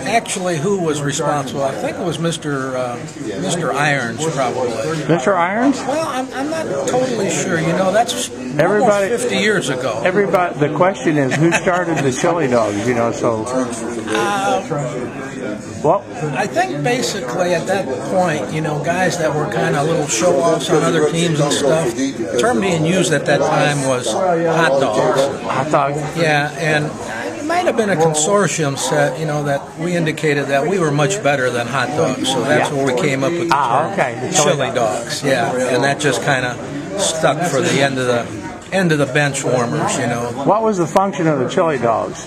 Actually, who was responsible? I think it was Mr. Irons, probably. Mr. Irons? Well, I'm not totally sure. You know, that's Everybody, almost 50 years ago. Everybody. The question is, who started the chili dogs? You know, so. Well, I think basically at that point, you know, guys that were kind of little show-offs on other teams and stuff, the term being used at that time was hot dogs. Hot dog. Yeah, and it might have been a consortium set, you know, that we indicated that we were much better than hot dogs. So that's where we came up with the term chili dogs. Yeah, and that just kind of stuck for the end of the bench warmers, you know. What was the function of the chili dogs?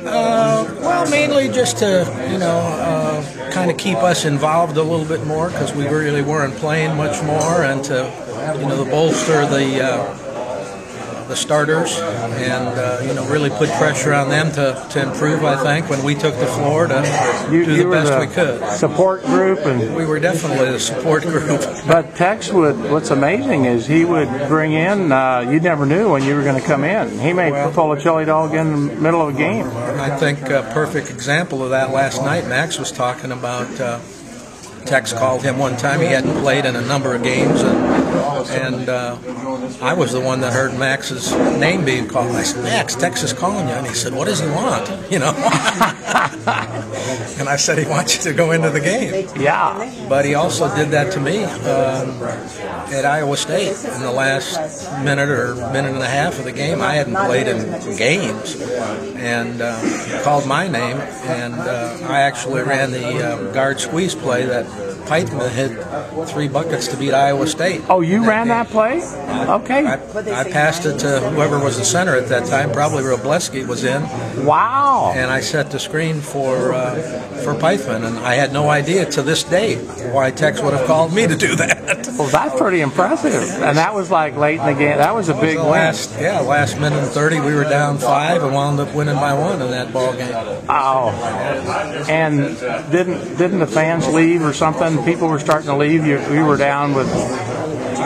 Well, mainly just to, you know, kind of keep us involved a little bit more because we really weren't playing much more, and to, you know, to bolster the starters and, you know, really put pressure on them to improve, I think, when we took the floor to do the best we could. Support group? And we were definitely the support group. But Tex what's amazing is he would bring in, you never knew when you were going to come in. He may pull a chili dog in the middle of a game. I think a perfect example of that last night, Max was talking about, Tex called him one time. He hadn't played in a number of games, and I was the one that heard Max's name being called. I said, "Max, Tex is calling you," and he said, "What does he want?" You know, and I said, "He wants you to go into the game." Yeah. But he also did that to me at Iowa State in the last minute or minute and a half of the game. I hadn't played in games, and he called my name, and I actually ran the guard squeeze play that Piteman hit 3 buckets to beat Iowa State. Oh, you ran that play? Okay. I passed it to whoever was the center at that time. Probably Robleski was in. Wow. And I set the screen for Piteman, and I had no idea to this day why Tex would have called me to do that. Well, that's pretty impressive. And that was like late in the game. That was a big win. Last minute and 30, we were down 5 and wound up winning by 1 in that ball game. Oh. And didn't the fans leave or something? People were starting to leave. We were down with.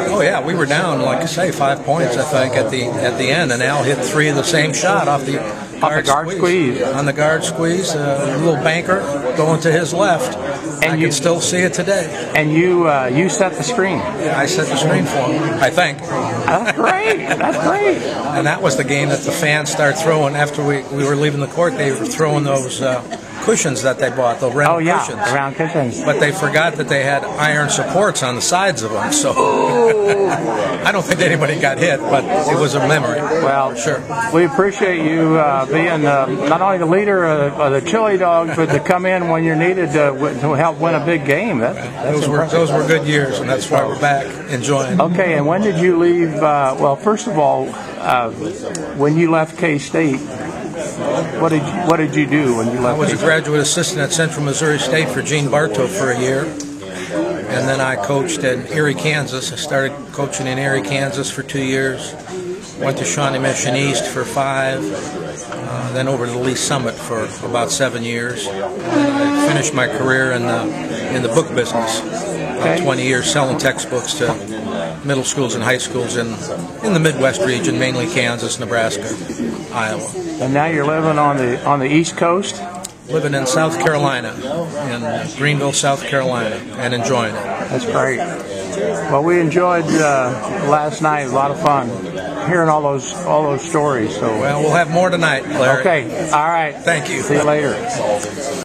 Oh yeah, we were down, like I say, 5 points, I think, at the end, and Al hit 3 of the same shot off the guard squeeze. On the guard squeeze, a little banker going to his left. And you can still see it today. And you set the screen. Yeah, I set the screen for him, I think. That's great. That's great. And that was the game that the fans started throwing after we were leaving the court. They were throwing those cushions that they bought, the round cushions. Round cushions. But they forgot that they had iron supports on the sides of them, so I don't think anybody got hit, but it was a memory. Well, sure. We appreciate you being not only the leader of the chili dogs, but to come in when you're needed to help win a big game. Those were good years, and that's why we're back enjoying. Okay, and when did you leave? Well, first of all, when you left K-State, what did you do when you left? I was a graduate assistant at Central Missouri State for Gene Bartow for a year, and then I coached in Erie, Kansas. I started coaching in Erie, Kansas for 2 years. Went to Shawnee Mission East for 5, then over to the Lee Summit for about 7 years. I finished my career in the book business. About 20 years selling textbooks to middle schools and high schools in the Midwest region, mainly Kansas, Nebraska, Iowa. And now you're living on the East Coast? Living in South Carolina, in Greenville, South Carolina, and enjoying it. That's great. Well, we enjoyed last night. A lot of fun hearing all those stories. So well, we'll have more tonight, Larry. Okay. All right. Thank you. See you later.